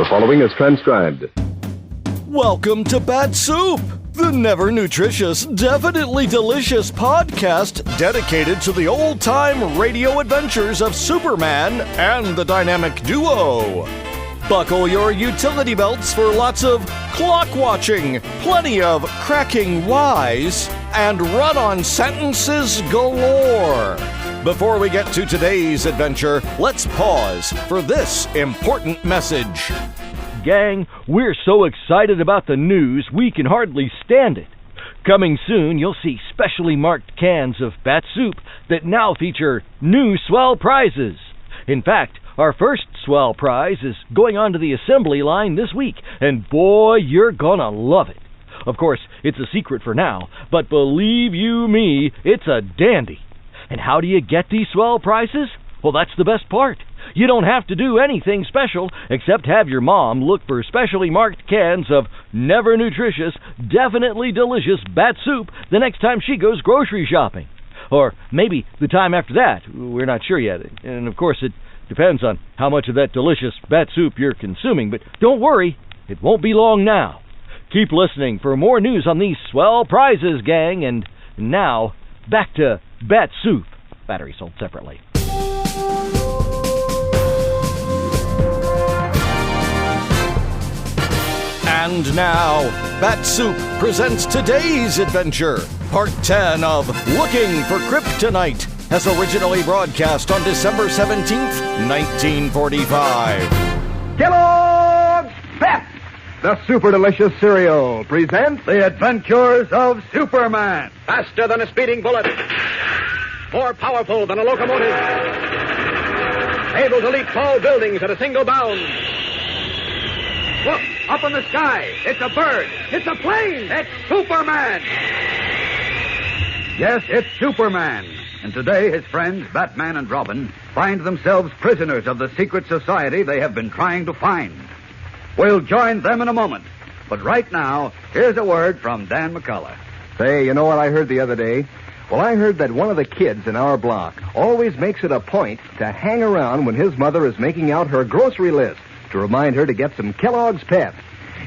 The following is transcribed. Welcome to Bat-Supe, the never-nutritious, definitely delicious podcast dedicated to the old-time radio adventures of Superman and the dynamic duo. Buckle your utility belts for lots of clock watching, plenty of cracking wise, and run-on sentences galore. Before we get to today's adventure, let's pause for this important message. Gang, we're so excited about the news we can hardly stand it. Coming soon, you'll see specially marked cans of Bat-Supe that now feature new Swell Prizes. In fact, our first Swell Prize is going onto the assembly line this week, and boy, you're gonna love it. Of course, it's a secret for now, but believe you me, it's a dandy. And how do you get these Swell Prizes? Well, that's the best part. You don't have to do anything special except have your mom look for specially marked cans of never-nutritious, definitely delicious Bat-Supe the next time she goes grocery shopping. Or maybe the time after that. We're not sure yet. And, of course, it depends on how much of that delicious Bat-Supe you're consuming. But don't worry, it won't be long now. Keep listening for more news on these Swell Prizes, gang. And now, back to Bat-Supe. Battery sold separately. And now, Bat-Supe presents today's adventure, Part 10 of Looking for Kryptonite, as originally broadcast on December 17th, 1945. Kellogg's Pep, the super delicious cereal, presents The Adventures of Superman. Faster than a speeding bullet. More powerful than a locomotive. Able to leap tall buildings at a single bound. Look, up in the sky. It's a bird. It's a plane. It's Superman. Yes, it's Superman. And today his friends, Batman and Robin, find themselves prisoners of the secret society they have been trying to find. We'll join them in a moment. But right now, here's a word from Dan McCullough. Say, you know what I heard the other day? Well, I heard that one of the kids in our block always makes it a point to hang around when his mother is making out her grocery list to remind her to get some Kellogg's Pep.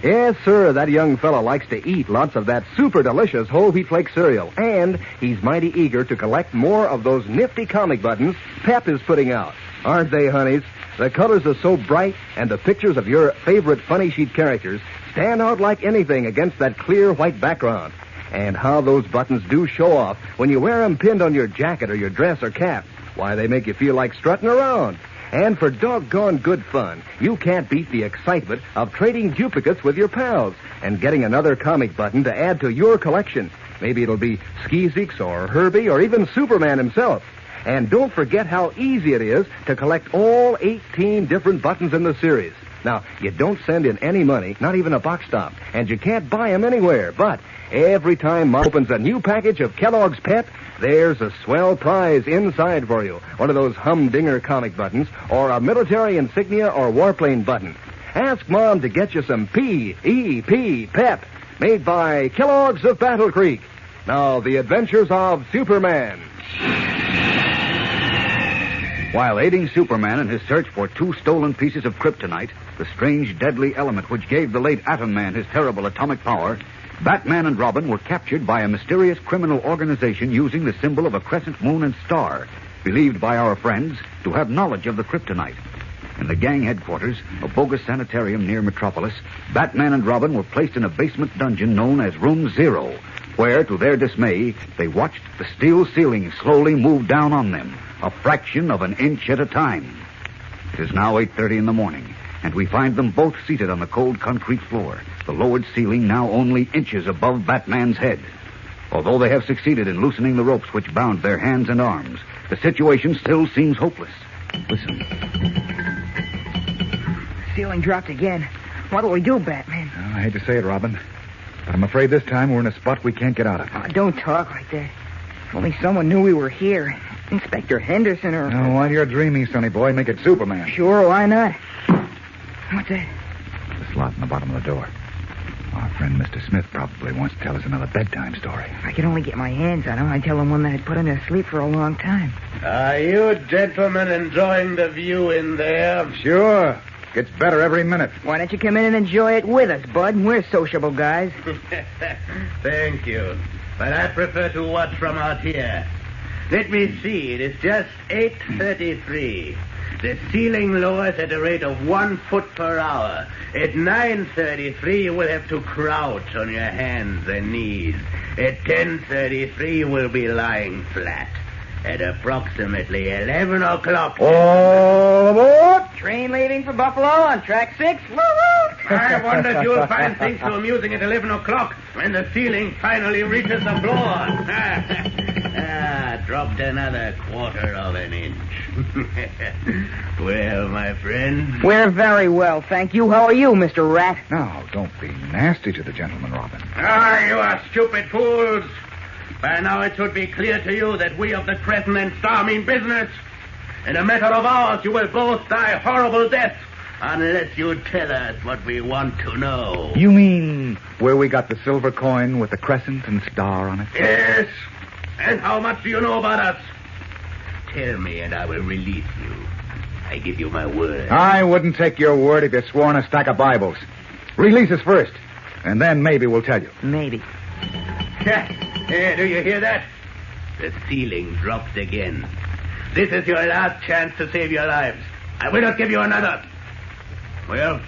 Yes, sir, that young fella likes to eat lots of that super delicious whole wheat flake cereal, and he's mighty eager to collect more of those nifty comic buttons Pep is putting out. Aren't they, honeys? The colors are so bright, and the pictures of your favorite funny sheet characters stand out like anything against that clear white background. And how those buttons do show off when you wear them pinned on your jacket or your dress or cap. Why, they make you feel like strutting around. And for doggone good fun, you can't beat the excitement of trading duplicates with your pals and getting another comic button to add to your collection. Maybe it'll be Skeezix or Herbie or even Superman himself. And don't forget how easy it is to collect all 18 different buttons in the series. Now, you don't send in any money, not even a box stop, and you can't buy them anywhere. But every time Mom opens a new package of Kellogg's Pep, there's a swell prize inside for you. One of those humdinger comic buttons, or a military insignia or warplane button. Ask Mom to get you some P.E.P. Pep, made by Kellogg's of Battle Creek. Now, the adventures of Superman. While aiding Superman in his search for 2 stolen pieces of kryptonite, the strange, deadly element which gave the late Atom Man his terrible atomic power, Batman and Robin were captured by a mysterious criminal organization using the symbol of a crescent moon and star, believed by our friends to have knowledge of the kryptonite. In the gang headquarters, a bogus sanitarium near Metropolis, Batman and Robin were placed in a basement dungeon known as Room Zero, where, to their dismay, they watched the steel ceiling slowly move down on them, a fraction of an inch at a time. It is now 8:30 in the morning, and we find them both seated on the cold concrete floor, the lowered ceiling now only inches above Batman's head. Although they have succeeded in loosening the ropes which bound their hands and arms, the situation still seems hopeless. Listen. Ceiling dropped again. What'll we do, Batman? I hate to say it, Robin, but I'm afraid this time we're in a spot we can't get out of. Oh, don't talk like that. If only someone knew we were here. Inspector Henderson or... Oh, while you're dreaming, sonny boy, make it Superman. Sure, why not? What's that? The slot in the bottom of the door. Our friend Mr. Smith probably wants to tell us another bedtime story. If I could only get my hands on him, I'd tell him one that I'd put him to sleep for a long time. Are you gentlemen enjoying the view in there? Sure. Gets better every minute. Why don't you come in and enjoy it with us, Bud? We're sociable guys. Thank you. But I prefer to watch from out here. Let me see. It is just 8:33. The ceiling lowers at a rate of 1 foot per hour. At 9:33, you will have to crouch on your hands and knees. At 10:33, you will be lying flat. At approximately 11 o'clock... All aboard! Train leaving for Buffalo on track 6. Woo-woo! I wonder if you'll find things so amusing at 11 o'clock when the ceiling finally reaches the floor. Dropped another quarter of an inch. Well, my friend... We're very well, thank you. How are you, Mr. Rat? Now, don't be nasty to the gentleman, Robin. You are stupid fools. By now it should be clear to you that we of the Crescent and Star mean business. In a matter of hours, you will both die horrible deaths unless you tell us what we want to know. You mean where we got the silver coin with the crescent and star on it? Yes. And how much do you know about us? Tell me and I will release you. I give you my word. I wouldn't take your word if you swore on a stack of Bibles. Release us first, and then maybe we'll tell you. Maybe. Do you hear that? The ceiling dropped again. This is your last chance to save your lives. I will not give you another. Well,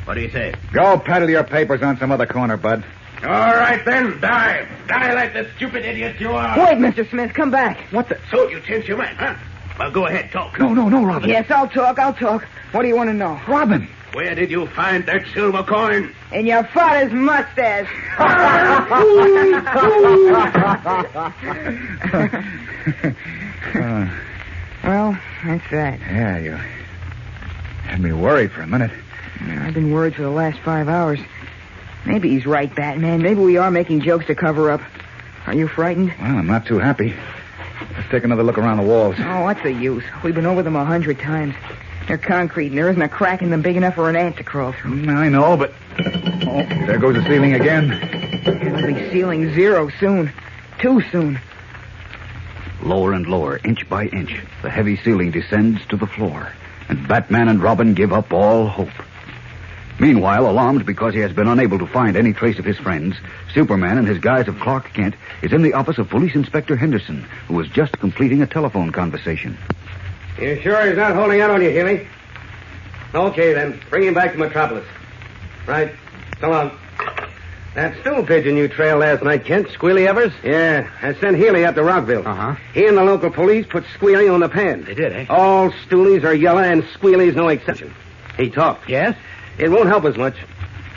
what do you say? Go peddle your papers on some other corner, Bud. All right, then. Die. Die like the stupid idiot you are. Wait, Mr. Smith, come back. What the... So you changed your mind, huh? Well, go ahead, talk. No, Robin. Yes, I'll talk. What do you want to know? Robin. Where did you find that silver coin? In your father's mustache. Well, that's that. Yeah, you had me worried for a minute. I've been worried for the last 5 hours. Maybe he's right, Batman. Maybe we are making jokes to cover up. Are you frightened? Well, I'm not too happy. Let's take another look around the walls. Oh, what's the use? We've been over them 100 times. They're concrete, and there isn't a crack in them big enough for an ant to crawl through. I know, but... Oh, there goes the ceiling again. It'll be ceiling 0 soon. Too soon. Lower and lower, inch by inch, the heavy ceiling descends to the floor, and Batman and Robin give up all hope. Meanwhile, alarmed because he has been unable to find any trace of his friends, Superman, in his guise of Clark Kent, is in the office of Police Inspector Henderson, who was just completing a telephone conversation. You sure he's not holding out on you, Healy? Okay, then. Bring him back to Metropolis. Right. So long. That stool pigeon you trailed last night, Kent, Squealy Evers? Yeah, I sent Healy up to Rockville. Uh-huh. He and the local police put Squealy on the pan. They did, eh? All stoolies are yellow, and Squealy's no exception. He talked. Yes? It won't help us much.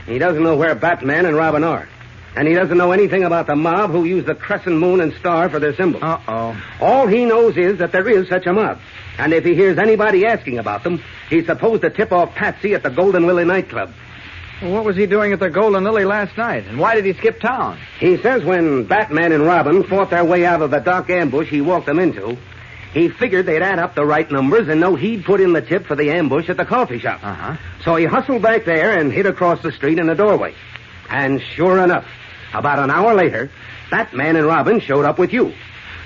He doesn't know where Batman and Robin are. And he doesn't know anything about the mob who use the crescent moon and star for their symbol. Uh-oh. All he knows is that there is such a mob. And if he hears anybody asking about them, he's supposed to tip off Patsy at the Golden Lily nightclub. Well, what was he doing at the Golden Lily last night? And why did he skip town? He says when Batman and Robin fought their way out of the dock ambush he walked them into, he figured they'd add up the right numbers and know he'd put in the tip for the ambush at the coffee shop. Uh-huh. So he hustled back there and hid across the street in a doorway. And sure enough, about an hour later, Batman and Robin showed up with you.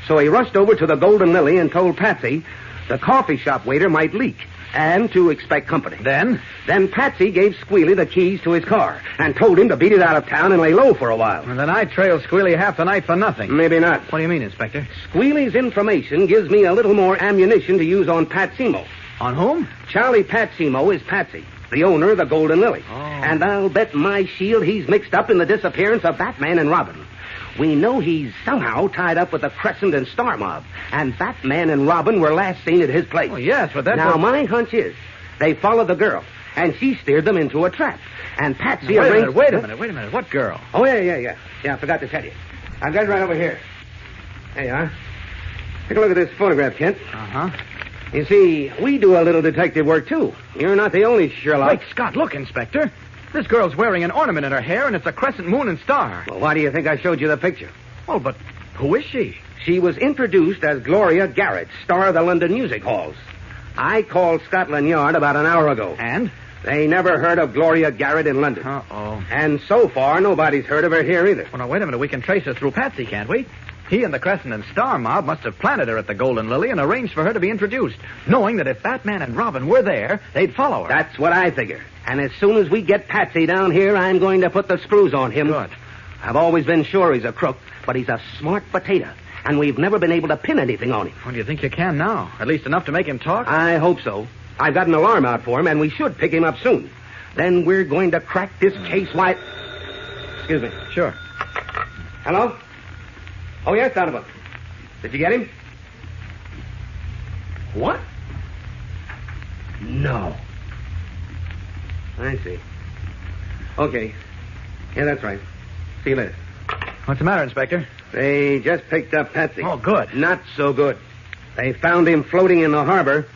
So he rushed over to the Golden Lily and told Patsy the coffee shop waiter might leak and to expect company. Then Patsy gave Squealy the keys to his car and told him to beat it out of town and lay low for a while. And then I trailed Squealy half the night for nothing. Maybe not. What do you mean, Inspector? Squealy's information gives me a little more ammunition to use on Pat Simo. On whom? Charlie Pat Simo is Patsy, the owner of the Golden Lily. Oh. And I'll bet my shield he's mixed up in the disappearance of Batman and Robin. We know he's somehow tied up with the Crescent and Star mob. And Batman and Robin were last seen at his place. Oh, yes, but that... Now, my hunch is they followed the girl, and she steered them into a trap. And Patsy arranged... Wait a minute. What girl? Oh, yeah. Yeah, I forgot to tell you. I've got it right over here. There you are. Take a look at this photograph, Kent. Uh-huh. You see, we do a little detective work, too. You're not the only Sherlock. Wait, Scott, look, Inspector. This girl's wearing an ornament in her hair, and it's a crescent moon and star. Well, why do you think I showed you the picture? Oh, but who is she? She was introduced as Gloria Garrett, star of the London music halls. I called Scotland Yard about an hour ago. And? They never heard of Gloria Garrett in London. Uh-oh. And so far, nobody's heard of her here either. Well, now, wait a minute. We can trace her through Patsy, can't we? He and the Crescent and Star mob must have planted her at the Golden Lily and arranged for her to be introduced, knowing that if Batman and Robin were there, they'd follow her. That's what I figure. And as soon as we get Patsy down here, I'm going to put the screws on him. Good. I've always been sure he's a crook, but he's a smart potato, and we've never been able to pin anything on him. Well, do you think you can now? At least enough to make him talk? I hope so. I've got an alarm out for him, and we should pick him up soon. Then we're going to crack this case wide. Excuse me. Sure. Hello? Oh, yes, Donovan. Did you get him? What? No. I see. Okay. Yeah, that's right. See you later. What's the matter, Inspector? They just picked up Patsy. Oh, good. Not so good. They found him floating in the harbor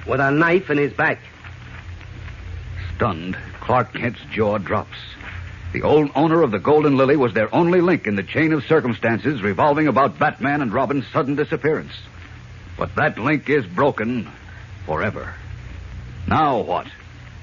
with a knife in his back. Stunned, Clark Kent's jaw drops. The old owner of the Golden Lily was their only link in the chain of circumstances revolving about Batman and Robin's sudden disappearance. But that link is broken forever. Now what?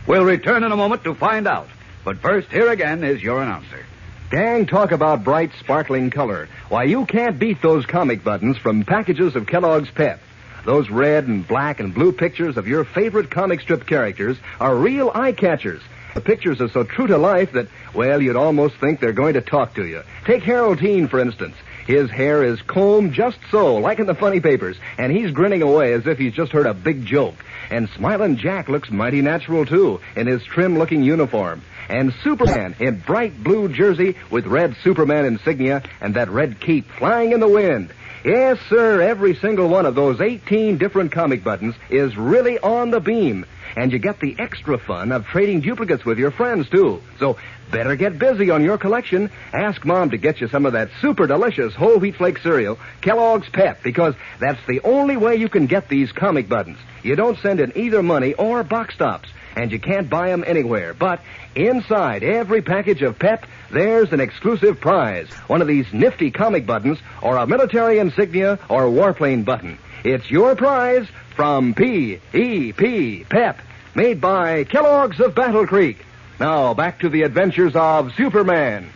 We'll return in a moment to find out. But first, here again is your announcer. Gang, talk about bright, sparkling color. Why, you can't beat those comic buttons from packages of Kellogg's Pep. Those red and black and blue pictures of your favorite comic strip characters are real eye-catchers. The pictures are so true to life that, well, you'd almost think they're going to talk to you. Take Harold Teen, for instance. His hair is combed just so, like in the funny papers, and he's grinning away as if he's just heard a big joke. And Smilin' Jack looks mighty natural, too, in his trim-looking uniform. And Superman in bright blue jersey with red Superman insignia and that red cape flying in the wind. Yes, sir, every single one of those 18 different comic buttons is really on the beam. And you get the extra fun of trading duplicates with your friends, too. So better get busy on your collection. Ask Mom to get you some of that super delicious whole wheat flake cereal, Kellogg's Pep, because that's the only way you can get these comic buttons. You don't send in either money or box tops, and you can't buy them anywhere. But inside every package of Pep, there's an exclusive prize. One of these nifty comic buttons, or a military insignia, or warplane button. It's your prize from P.E.P. Pep, made by Kellogg's of Battle Creek. Now, back to the adventures of Superman.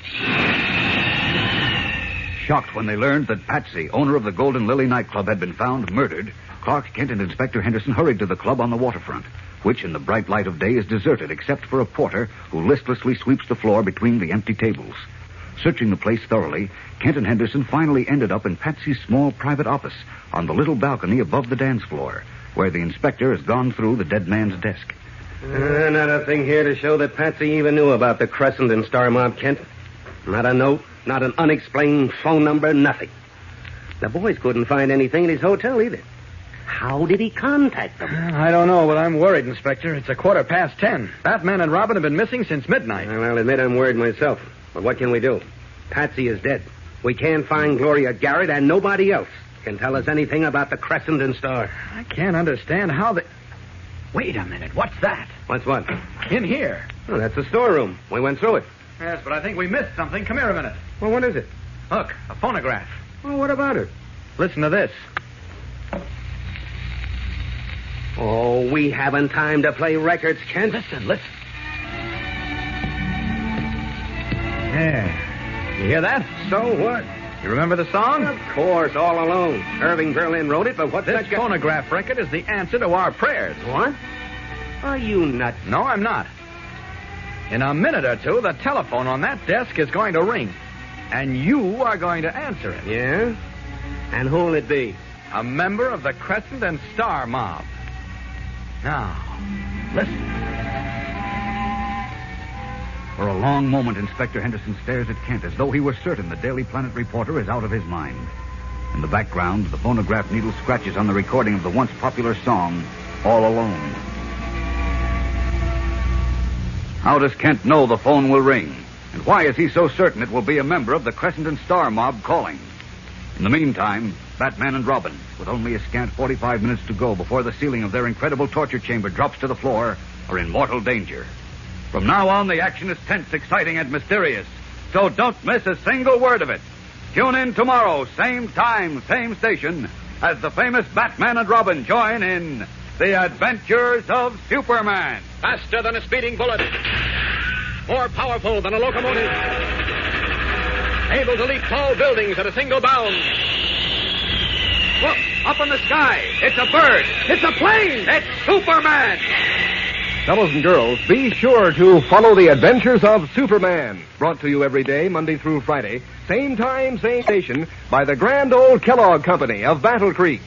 Shocked when they learned that Patsy, owner of the Golden Lily nightclub, had been found murdered, Clark Kent and Inspector Henderson hurried to the club on the waterfront, which in the bright light of day is deserted except for a porter who listlessly sweeps the floor between the empty tables. Searching the place thoroughly, Kent and Henderson finally ended up in Patsy's small private office on the little balcony above the dance floor, where the inspector has gone through the dead man's desk. Not a thing here to show that Patsy even knew about the Crescent and Star mob, Kent. Not a note, not an unexplained phone number, nothing. The boys couldn't find anything at his hotel either. How did he contact them? I don't know, but I'm worried, Inspector. It's 10:15. Batman and Robin have been missing since midnight. Well, I'll admit I'm worried myself. But what can we do? Patsy is dead. We can't find Gloria Garrett, and nobody else can tell us anything about the Crescent and Star. I can't understand how they... Wait a minute. What's that? What's what? In here. Oh, that's the storeroom. We went through it. Yes, but I think we missed something. Come here a minute. Well, what is it? Look, a phonograph. Well, what about it? Listen to this. Oh, we haven't time to play records, Kent. Listen. Yeah. You hear that? So what? You remember the song? Of course, All Alone. Irving Berlin wrote it, but what's This that... phonograph record is the answer to our prayers. What? Are you nuts? No, I'm not. In a minute or two, the telephone on that desk is going to ring. And you are going to answer it. Yeah? And who'll it be? A member of the Crescent and Star mob. Now, listen. For a long moment, Inspector Henderson stares at Kent as though he were certain the Daily Planet reporter is out of his mind. In the background, the phonograph needle scratches on the recording of the once popular song, All Alone. How does Kent know the phone will ring? And why is he so certain it will be a member of the Crescent and Star mob calling? In the meantime, Batman and Robin, with only a scant 45 minutes to go before the ceiling of their incredible torture chamber drops to the floor, are in mortal danger. From now on, the action is tense, exciting, and mysterious. So don't miss a single word of it. Tune in tomorrow, same time, same station, as the famous Batman and Robin join in The Adventures of Superman. Faster than a speeding bullet. More powerful than a locomotive. Able to leap tall buildings at a single bound. Look, up in the sky. It's a bird. It's a plane. It's Superman. Fellows and girls, be sure to follow the adventures of Superman. Brought to you every day, Monday through Friday. Same time, same station, by the grand old Kellogg Company of Battle Creek.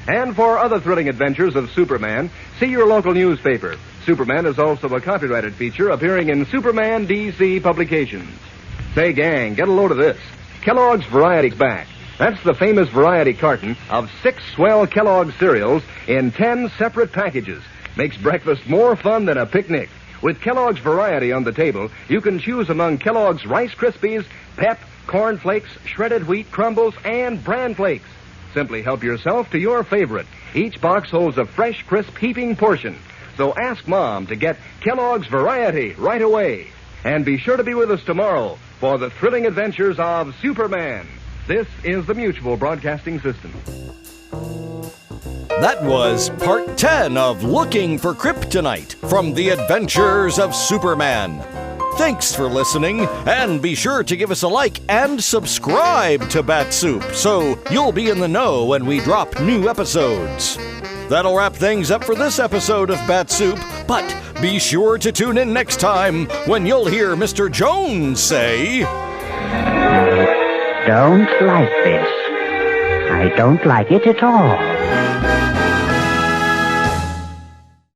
And for other thrilling adventures of Superman, see your local newspaper. Superman is also a copyrighted feature appearing in Superman DC publications. Say, gang, get a load of this. Kellogg's Variety's back. That's the famous variety carton of 6 Swell Kellogg cereals in 10 separate packages. Makes breakfast more fun than a picnic. With Kellogg's Variety on the table, you can choose among Kellogg's Rice Krispies, Pep, Corn Flakes, Shredded Wheat Crumbles, and Bran Flakes. Simply help yourself to your favorite. Each box holds a fresh, crisp, heaping portion. So ask Mom to get Kellogg's Variety right away. And be sure to be with us tomorrow for the thrilling adventures of Superman. This is the Mutual Broadcasting System. That was part 10 of Looking for Kryptonite from The Adventures of Superman. Thanks for listening, and be sure to give us a like and subscribe to Bat-Supe so you'll be in the know when we drop new episodes. That'll wrap things up for this episode of Bat-Supe, but be sure to tune in next time when you'll hear Mr. Jones say, "Don't like this. I don't like it at all.